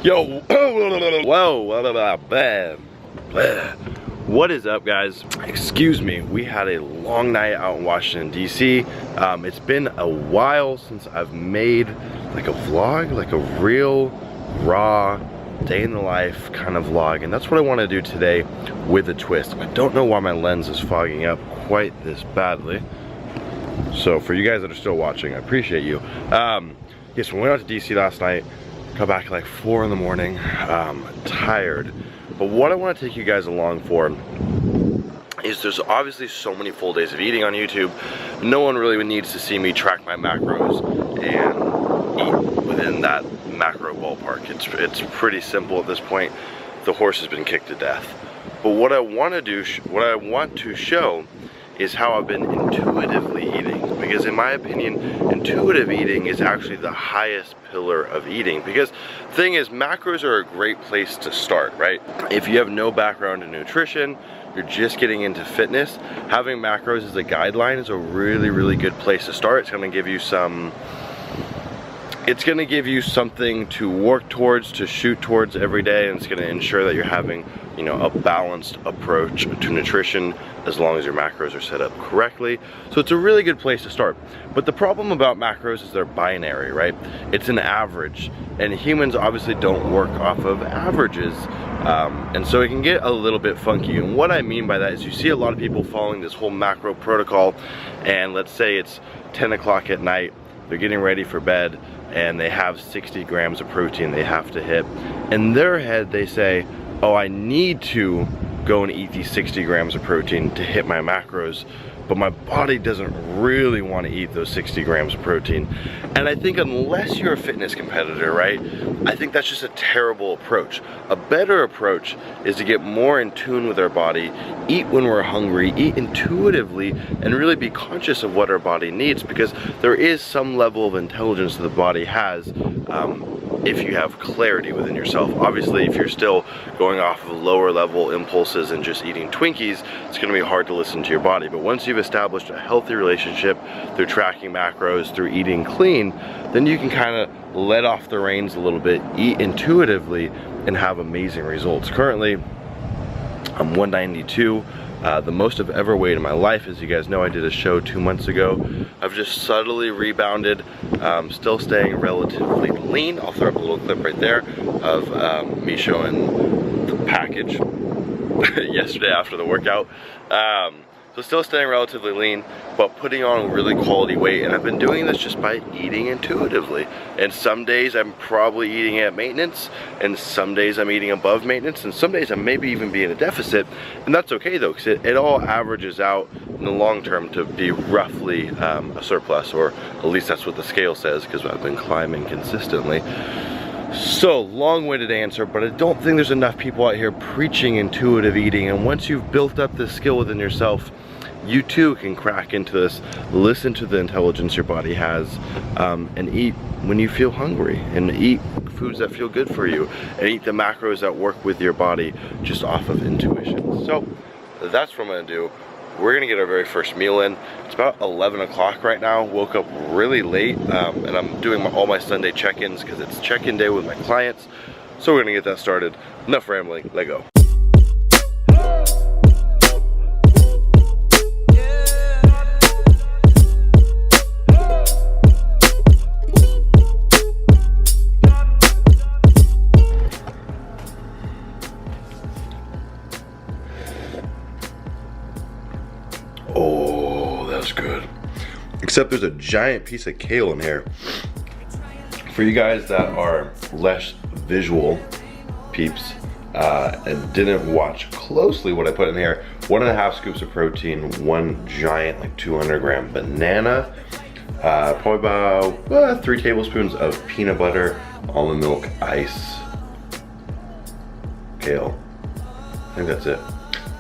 Yo, whoa, what is up, guys? Excuse me, we had a long night out in Washington, D.C. It's been a while since I've made like a vlog, like a real raw day in the life kind of vlog, and that's what I want to do today with a twist. I don't know why my lens is fogging up quite this badly. So for you guys that are still watching, I appreciate you. Yes, we went out to DC last night, got back at like 4 in the morning, tired. But what I want to take you guys along for is there's obviously so many full days of eating on YouTube. No one really needs to see me track my macros and eat within that macro ballpark. It's pretty simple at this point. The horse has been kicked to death. But what I want to do, what I want to show is how I've been intuitively eating, because in my opinion, intuitive eating is actually the highest pillar of eating. Because the thing is, macros are a great place to start, right? If you have no background in nutrition, you're just getting into fitness, having macros as a guideline is a really good place to start. It's going to give you something to work towards, to shoot towards every day, and it's going to ensure that you're having, you know, a balanced approach to nutrition as long as your macros are set up correctly. So it's a really good place to start. But the problem about macros is they're binary, right? It's an average, and humans obviously don't work off of averages, and so it can get a little bit funky. And what I mean by that is you see a lot of people following this whole macro protocol, and let's say it's 10 o'clock at night, they're getting ready for bed, and they have 60 grams of protein they have to hit. In their head, they say, oh, I need to go and eat these 60 grams of protein to hit my macros, but my body doesn't really want to eat those 60 grams of protein. And I think unless you're a fitness competitor, right, I think that's just a terrible approach. A better approach is to get more in tune with our body, eat when we're hungry, eat intuitively, and really be conscious of what our body needs, because there is some level of intelligence that the body has if you have clarity within yourself. Obviously, if you're still going off of lower level impulses and just eating Twinkies, it's going to be hard to listen to your body. But once you've established a healthy relationship through tracking macros, through eating clean, then you can kind of let off the reins a little bit, eat intuitively, and have amazing results. Currently, I'm 192. The most I've ever weighed in my life. As you guys know, I did a show 2 months ago. I've just subtly rebounded, still staying relatively lean. I'll throw up a little clip right there of me showing the package yesterday after the workout. So still staying relatively lean, but putting on really quality weight, and I've been doing this just by eating intuitively. And some days I'm probably eating at maintenance, and some days I'm eating above maintenance, and some days I maybe even be in a deficit, and that's okay though, because it all averages out in the long term to be roughly a surplus, or at least that's what the scale says, because I've been climbing consistently. So, long-winded answer, but I don't think there's enough people out here preaching intuitive eating, and once you've built up this skill within yourself, you too can crack into this, listen to the intelligence your body has, and eat when you feel hungry, and eat foods that feel good for you, and eat the macros that work with your body just off of intuition. So, that's what I'm gonna do. We're gonna get our very first meal in. It's about 11 o'clock right now. Woke up really late, and I'm doing all my Sunday check-ins because it's check-in day with my clients. So we're gonna get that started. Enough rambling, let go. Oh, that's good. Except there's a giant piece of kale in here. For you guys that are less visual peeps and didn't watch closely what I put in here, 1.5 scoops of protein, 1 giant like 200 gram banana, probably about 3 tablespoons of peanut butter, almond milk, ice, kale. I think that's it.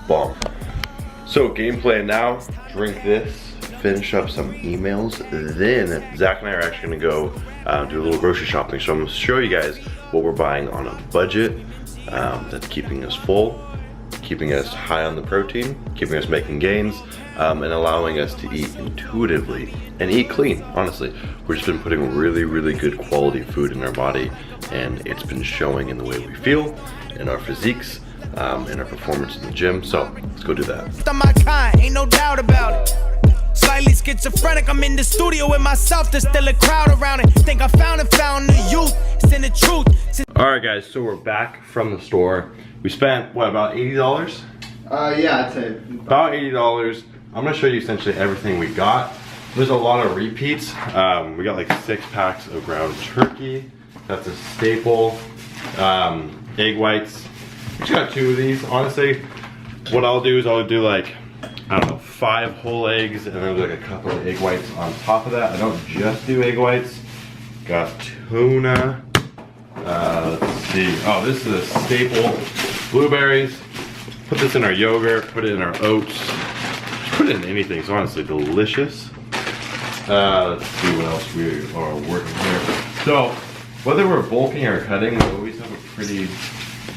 Bomb. So game plan now, drink this, finish up some emails, then Zach and I are actually gonna go do a little grocery shopping. So I'm gonna show you guys what we're buying on a budget that's keeping us full, keeping us high on the protein, keeping us making gains, and allowing us to eat intuitively and eat clean. Honestly, we've just been putting really good quality food in our body, and it's been showing in the way we feel, in our physiques, in our performance in the gym. So let's go do that. My kind, ain't no doubt about it. Slightly schizophrenic, I'm in the studio with myself, there's still a crowd around it. Think I found the youth, it's in the truth. Alright guys, so we're back from the store. We spent, what, about $80? Yeah, I'd say. About $80. I'm gonna show you essentially everything we got. There's a lot of repeats. We got like 6 packs of ground turkey. That's a staple. Egg whites. We just got 2 of these. Honestly, what I'll do is I'll do like, I don't know, 5 whole eggs and then like a couple of egg whites on top of that. I don't just do egg whites. Got tuna. Let's see. Oh, this is a staple. Blueberries. Put this in our yogurt. Put it in our oats. Just put it in anything. It's honestly delicious. Let's see what else we are working here. So, whether we're bulking or cutting, we always have a pretty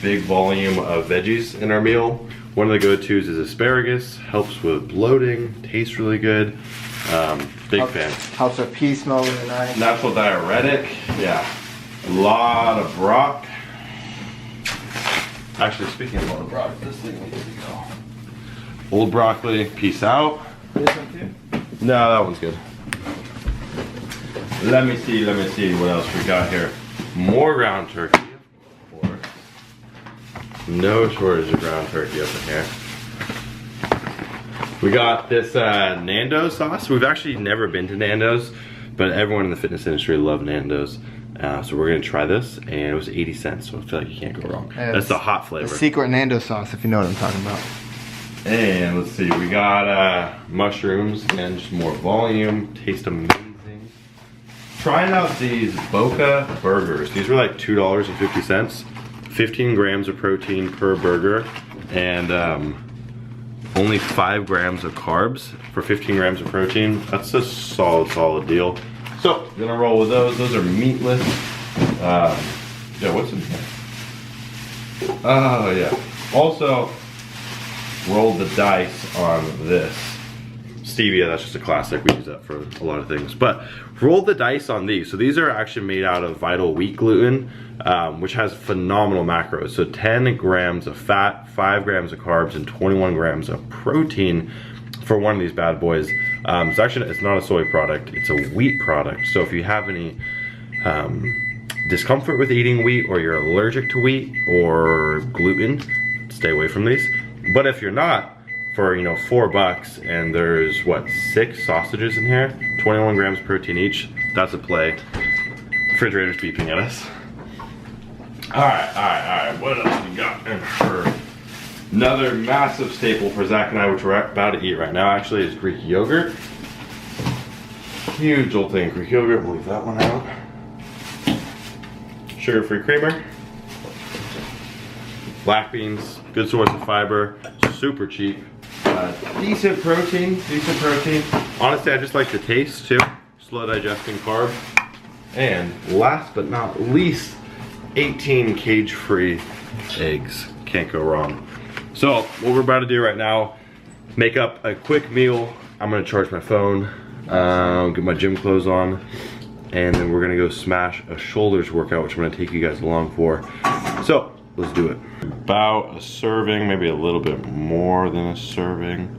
big volume of veggies in our meal. One of the go-tos is asparagus. Helps with bloating. Tastes really good. Big fan. Helps our pee smell really nice. Natural diuretic. Yeah. A lot of brock. Actually, speaking of a lot of brock, this thing needs to go. Old broccoli. Peace out. This one too? No, that one's good. Let me see what else we got here. More ground turkey, of course. No shortage of ground turkey up in here. We got this Nando's sauce. We've actually never been to Nando's, but everyone in the fitness industry loves Nando's. So we're gonna try this, and it was 80 cents, so I feel like you can't go wrong. Yeah, that's the hot flavor. The secret Nando's sauce, if you know what I'm talking about. And let's see, we got mushrooms, again, just more volume, taste amazing. Trying out these Boca burgers. These were like $2.50. 15 grams of protein per burger, and only 5 grams of carbs for 15 grams of protein. That's a solid deal. So, I'm gonna roll with those. Those are meatless. Yeah, what's in here? Oh, yeah. Also, rolled the dice on this. Stevia, that's just a classic. We use that for a lot of things. But roll the dice on these. So these are actually made out of vital wheat gluten, which has phenomenal macros. So 10 grams of fat, 5 grams of carbs, and 21 grams of protein for one of these bad boys. It's not a soy product, it's a wheat product. So if you have any discomfort with eating wheat, or you're allergic to wheat or gluten, stay away from these. But if you're not, for $4, and there's what, 6 sausages in here, 21 grams protein each, that's a play. Refrigerator's beeping at us. All right, what else we got in her? Another massive staple for Zach and I, which we're about to eat right now, actually, is Greek yogurt. Huge old thing, Greek yogurt. We'll leave that one out. Sugar-free creamer. Black beans, good source of fiber, super cheap. Decent protein. Honestly, I just like the taste too. Slow digesting carb. And last but not least, 18 cage-free eggs. Can't go wrong. So what we're about to do right now, make up a quick meal. I'm gonna charge my phone, get my gym clothes on, and then we're gonna go smash a shoulders workout, which I'm gonna take you guys along for. So let's do it. About a serving, maybe a little bit more than a serving.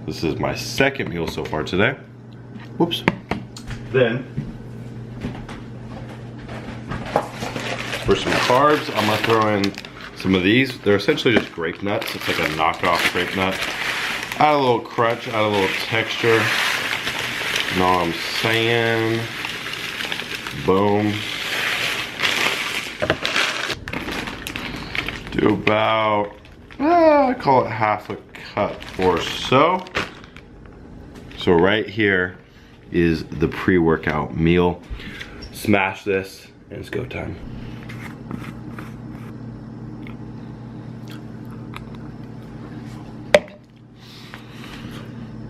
This is my second meal so far today. Whoops. Then, for some carbs, I'm gonna throw in some of these. They're essentially just grape nuts. It's like a knockoff grape nut. Add a little crunch, add a little texture. You know what I'm saying? Boom. Do about, I call it half a cup or so. So right here is the pre-workout meal. Smash this and it's go time.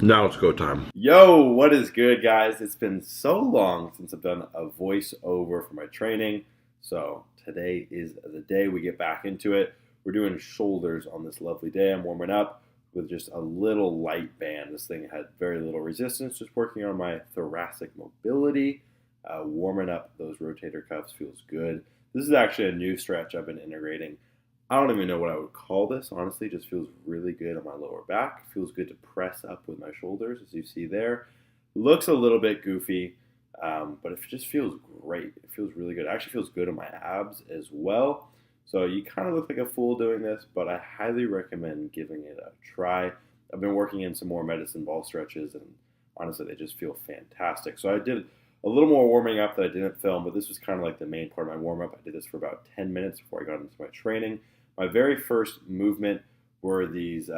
Now it's go time. Yo, what is good, guys? It's been so long since I've done a voiceover for my training. So today is the day we get back into it. We're doing shoulders on this lovely day. I'm warming up with just a little light band. This thing had very little resistance, just working on my thoracic mobility. Warming up those rotator cuffs feels good. This is actually a new stretch I've been integrating. I don't even know what I would call this, honestly. It just feels really good on my lower back. It feels good to press up with my shoulders, as you see there. Looks a little bit goofy, but it just feels great. It feels really good. It actually feels good on my abs as well. So you kind of look like a fool doing this, but I highly recommend giving it a try. I've been working in some more medicine ball stretches, and honestly, they just feel fantastic. So I did a little more warming up that I didn't film, but this was kind of like the main part of my warm-up. I did this for about 10 minutes before I got into my training. My very first movement were these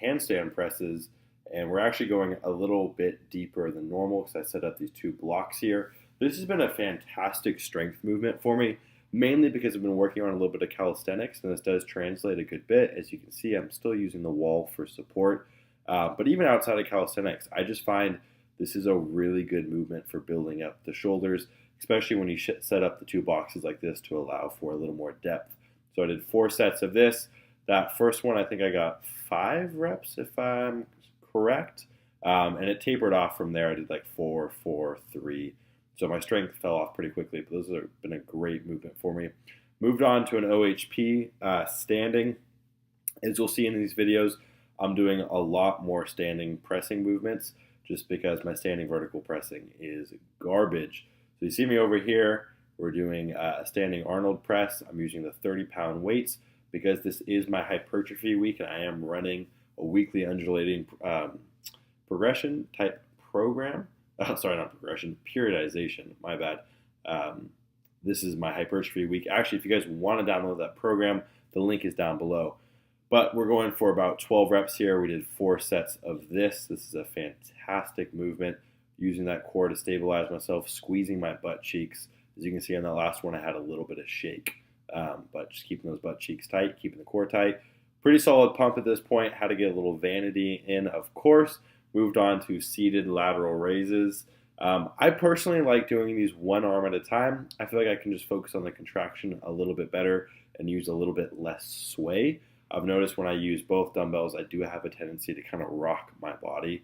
handstand presses, and we're actually going a little bit deeper than normal because I set up these 2 blocks here. This has been a fantastic strength movement for me, mainly because I've been working on a little bit of calisthenics, and this does translate a good bit. As you can see, I'm still using the wall for support. But even outside of calisthenics, I just find this is a really good movement for building up the shoulders, especially when you set up the 2 boxes like this to allow for a little more depth. So I did 4 sets of this. That first one, I think I got 5 reps, if I'm correct. And it tapered off from there. I did like 4, 4, 3. So my strength fell off pretty quickly, but those have been a great movement for me. Moved on to an OHP standing. As you'll see in these videos, I'm doing a lot more standing pressing movements just because my standing vertical pressing is garbage. So you see me over here. We're doing a standing Arnold press. I'm using the 30-pound weights because this is my hypertrophy week, and I am running a weekly undulating progression type program. Sorry, not progression, periodization. My bad. This is my hypertrophy week. Actually, if you guys want to download that program, the link is down below. But we're going for about 12 reps here. We did 4 sets of this. This is a fantastic movement, using that core to stabilize myself, squeezing my butt cheeks. As you can see on that last one, I had a little bit of shake, but just keeping those butt cheeks tight, keeping the core tight. Pretty solid pump at this point. Had to get a little vanity in, of course. Moved on to seated lateral raises. I personally like doing these one arm at a time. I feel like I can just focus on the contraction a little bit better and use a little bit less sway. I've noticed when I use both dumbbells, I do have a tendency to kind of rock my body.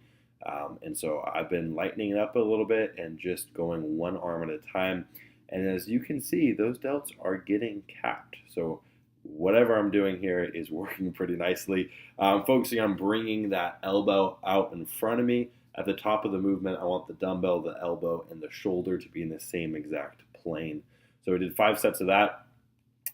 And so I've been lightening it up a little bit and just going one arm at a time. And as you can see, those delts are getting capped. So whatever I'm doing here is working pretty nicely. I'm focusing on bringing that elbow out in front of me. At the top of the movement, I want the dumbbell, the elbow, and the shoulder to be in the same exact plane. So we did 5 sets of that.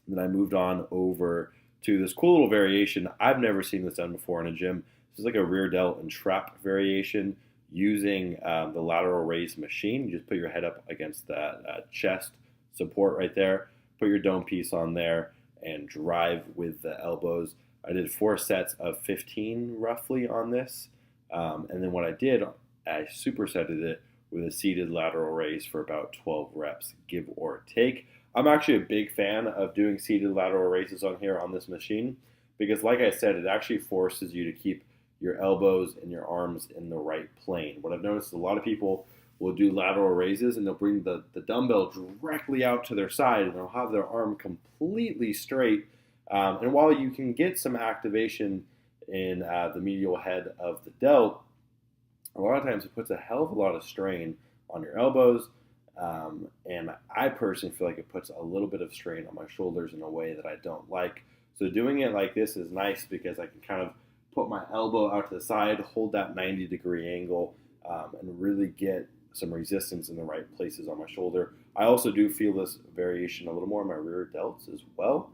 Then I moved on over to this cool little variation. I've never seen this done before in a gym. This is like a rear delt and trap variation using the lateral raise machine. You just put your head up against that chest support right there, put your dome piece on there, and drive with the elbows. I did 4 sets of 15 roughly on this. And then what I did, I supersetted it with a seated lateral raise for about 12 reps, give or take. I'm actually a big fan of doing seated lateral raises on here on this machine because, like I said, it actually forces you to keep your elbows and your arms in the right plane. What I've noticed is a lot of people will do lateral raises and they'll bring the dumbbell directly out to their side and they'll have their arm completely straight. And while you can get some activation in the medial head of the delt, a lot of times it puts a hell of a lot of strain on your elbows. And I personally feel like it puts a little bit of strain on my shoulders in a way that I don't like. So doing it like this is nice because I can kind of put my elbow out to the side, hold that 90-degree angle, and really get some resistance in the right places on my shoulder. I also do feel this variation a little more in my rear delts as well,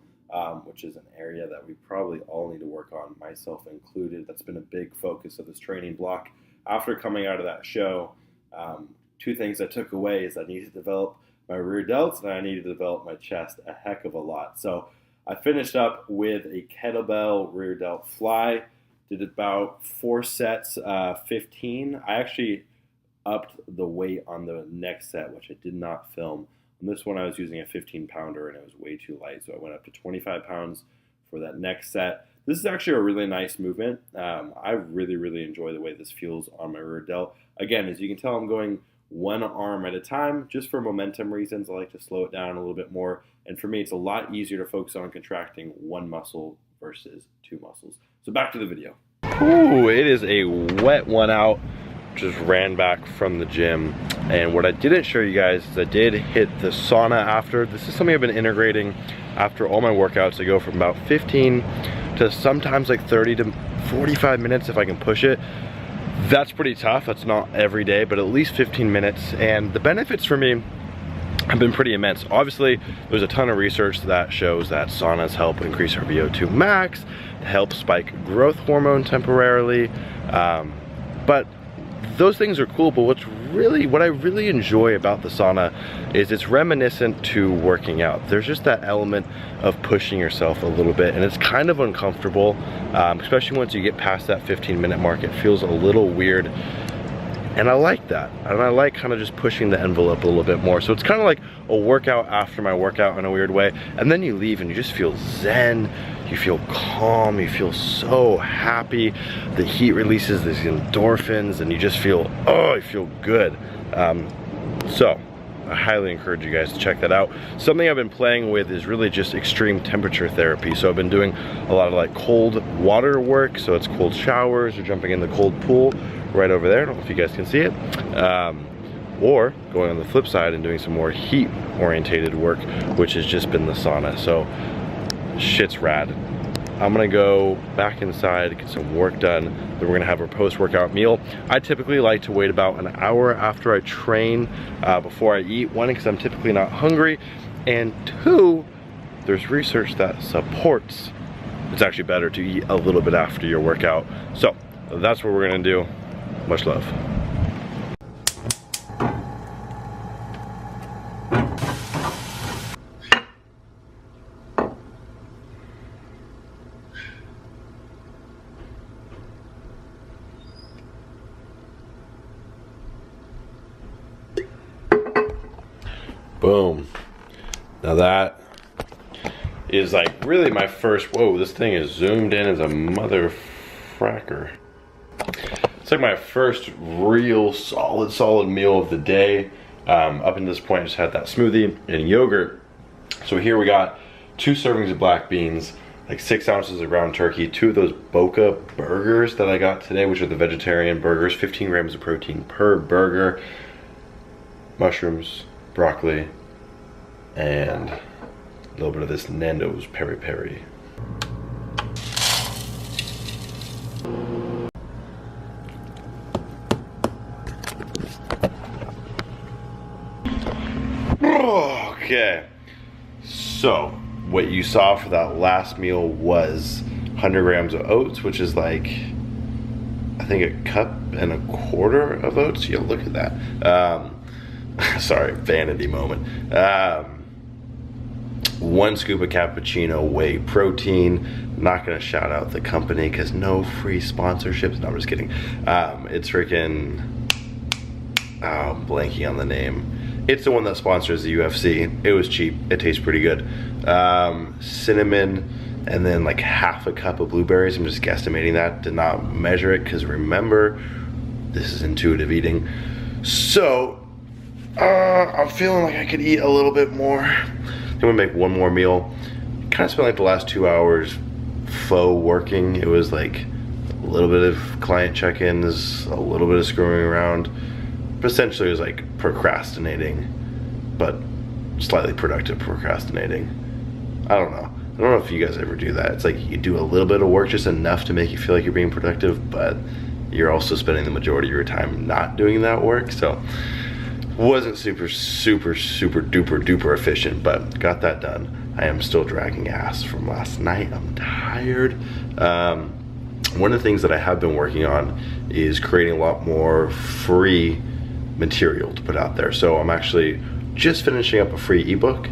which is an area that we probably all need to work on, myself included. That's been a big focus of this training block. After coming out of that show, 2 things I took away is I needed to develop my rear delts and I needed to develop my chest a heck of a lot. So I finished up with a kettlebell rear delt fly, did about 4 sets, 15. I actually upped the weight on the next set, which I did not film. On this one, I was using a 15-pounder and it was way too light, so I went up to 25 pounds for that next set. This is actually a really nice movement. I really, really enjoy the way this feels on my rear delt. Again, as you can tell, I'm going one arm at a time, just for momentum reasons. I like to slow it down a little bit more. And for me, it's a lot easier to focus on contracting one muscle versus 2 muscles. So back to the video. Ooh, it is a wet one out. just ran back from the gym, and what I didn't show you guys is I did hit the sauna after. This is something I've been integrating after all my workouts. I go from about 15 to sometimes like 30 to 45 minutes if I can push it. That's pretty tough. That's not every day, but at least 15 minutes. And the benefits for me have been pretty immense. Obviously, there's a ton of research that shows that saunas help increase our VO2 max, help spike growth hormone temporarily. But those things are cool, but what I really enjoy about the sauna is it's reminiscent to working out. There's just that element of pushing yourself a little bit, and it's kind of uncomfortable, especially once you get past that 15-minute mark. It feels a little weird, and I like that. And I like kind of just pushing the envelope a little bit more. So it's kind of like a workout after my workout in a weird way, and then you leave and you just feel zen. You feel calm, you feel so happy. The heat releases these endorphins and you just feel, oh, you feel good. So I highly encourage you guys to check that out. Something I've been playing with is really just extreme temperature therapy. So I've been doing a lot of like cold water work. So it's cold showers or jumping in the cold pool right over there. I don't know if you guys can see it. Or going on the flip side and doing some more heat orientated work, which has just been the sauna. So shit's rad. I'm gonna go back inside, get some work done, then we're gonna have our post-workout meal. I typically like to wait about an hour after I train before I eat. One, because I'm typically not hungry, and two, there's research that supports it's actually better to eat a little bit after your workout. So that's what we're gonna do. Much love. Boom. Now that is like really my first, whoa, this thing is zoomed in as a mother fracker. It's like my first real solid meal of the day. Up until this point, I just had that smoothie and yogurt. So here we got 2 servings of black beans, like 6 ounces of ground turkey, 2 of those Boca burgers that I got today, which are the vegetarian burgers, 15 grams of protein per burger, mushrooms, broccoli, and a little bit of this Nando's peri peri. Okay, so what you saw for that last meal was 100 grams of oats, which is like, I think a cup and a quarter of oats. Yeah, look at that. Sorry, vanity moment. 1 scoop of cappuccino whey protein. Not gonna shout out the company because no free sponsorships. No, I'm just kidding. It's freaking, I'm blanking on the name. It's the one that sponsors the UFC. It was cheap. It tastes pretty good. Cinnamon, and then like half a cup of blueberries. I'm just guesstimating that. Did not measure it because remember, this is intuitive eating. So I'm feeling like I could eat a little bit more. I'm gonna make one more meal. Kind of spent like the last 2 hours faux working. It was like a little bit of client check-ins, a little bit of screwing around. But essentially it was like procrastinating, but slightly productive procrastinating. I don't know. I don't know if you guys ever do that. It's like you do a little bit of work, just enough to make you feel like you're being productive, but you're also spending the majority of your time not doing that work. So wasn't super duper efficient, but got that done. I am still dragging ass from last night. I'm tired. One of the things that I have been working on is creating a lot more free material to put out there. So I'm actually just finishing up a free ebook,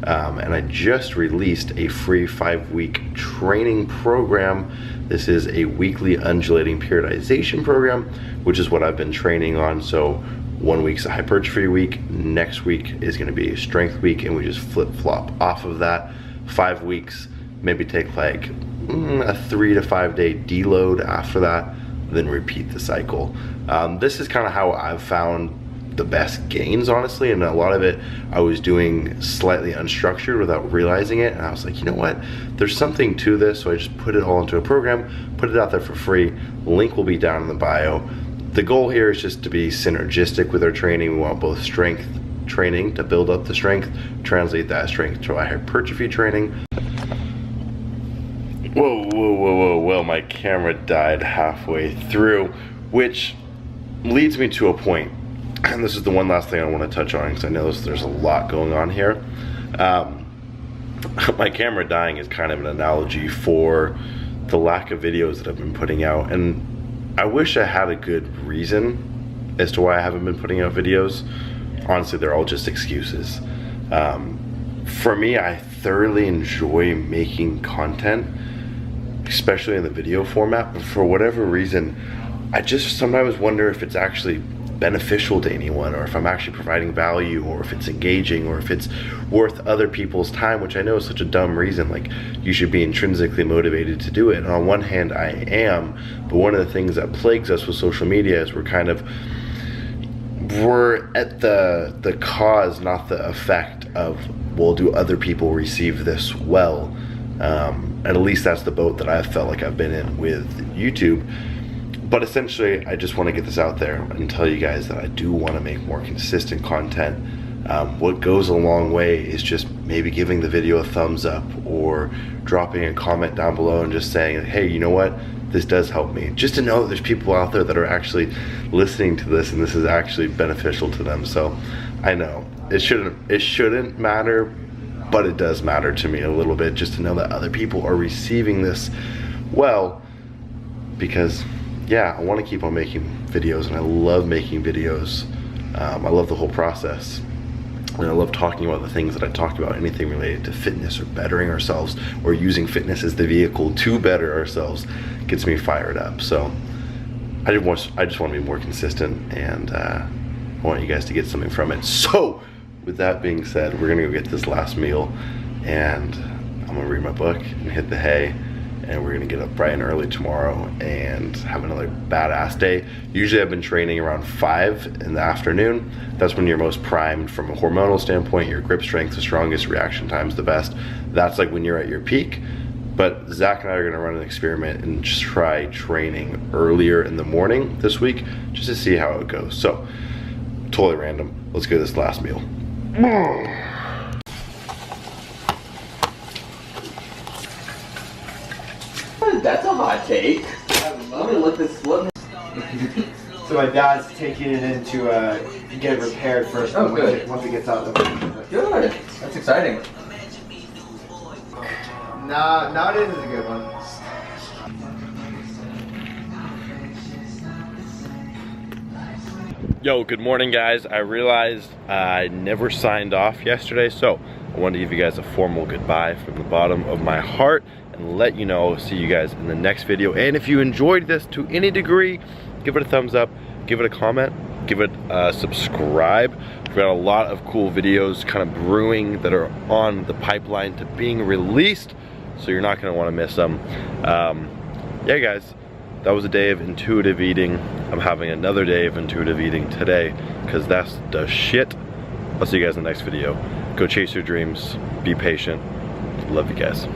and I just released a free 5-week training program. This is a weekly undulating periodization program, which is what I've been training on. So 1 week's a hypertrophy week, next week is gonna be a strength week, and we just flip-flop off of that. 5 weeks, maybe take like a 3 to 5 day deload after that, then repeat the cycle. This is kind of how I've found the best gains, honestly, and a lot of it I was doing slightly unstructured without realizing it, and I was like, you know what, there's something to this. So I just put it all into a program, put it out there for free. Link will be down in the bio. the goal here is just to be synergistic with our training. We want both strength training to build up the strength, translate that strength to our hypertrophy training. Well, my camera died halfway through, which leads me to a point, and this is the one last thing I want to touch on because I know there's a lot going on here. My camera dying is kind of an analogy for the lack of videos that I've been putting out, and I wish I had a good reason as to why I haven't been putting out videos. Honestly, they're all just excuses. For me, I thoroughly enjoy making content, especially in the video format, but for whatever reason, I just sometimes wonder if it's actually beneficial to anyone, or if I'm actually providing value, or if it's engaging, or if it's worth other people's time, which I know is such a dumb reason. Like, you should be intrinsically motivated to do it. And on one hand, I am, but one of the things that plagues us with social media is we're at the cause, not the effect of, well, do other people receive this well? And at least that's the boat that I've felt like I've been in with YouTube. But essentially, I just want to get this out there and tell you guys that I do want to make more consistent content. What goes a long way is just maybe giving the video a thumbs up, or dropping a comment down below and just saying, hey, you know what? This does help me. Just to know that there's people out there that are actually listening to this and this is actually beneficial to them. So I know it shouldn't matter, but it does matter to me a little bit, just to know that other people are receiving this well, because yeah, I want to keep on making videos, and I love making videos. I love the whole process, and I love talking about the things that I talked about, anything related to fitness or bettering ourselves, or using fitness as the vehicle to better ourselves, gets me fired up. So I just want to be more consistent, and I want you guys to get something from it. So with that being said, we're gonna go get this last meal, and I'm gonna read my book and hit the hay, and we're gonna get up bright and early tomorrow and have another badass day. Usually I've been training around 5 in the afternoon. That's when you're most primed from a hormonal standpoint. Your grip strength the strongest, reaction time's the best. That's like when you're at your peak. But Zach and I are gonna run an experiment and just try training earlier in the morning this week, just to see how it goes. So, totally random. Let's get this last meal. That's a hot take. Let me look this. So my dad's taking it in to get it repaired first. Oh, good. Once it gets out of the way. Good. That's exciting. Nowadays is a good one. Yo, good morning guys. I realized I never signed off yesterday, so I wanted to give you guys a formal goodbye from the bottom of my heart and let you know, see you guys in the next video. And if you enjoyed this to any degree, give it a thumbs up, give it a comment, give it a subscribe. We've got a lot of cool videos kind of brewing that are on the pipeline to being released, so you're not gonna wanna miss them. Yeah guys, that was a day of intuitive eating. I'm having another day of intuitive eating today, because that's the shit. I'll see you guys in the next video. Go chase your dreams, be patient. Love you guys.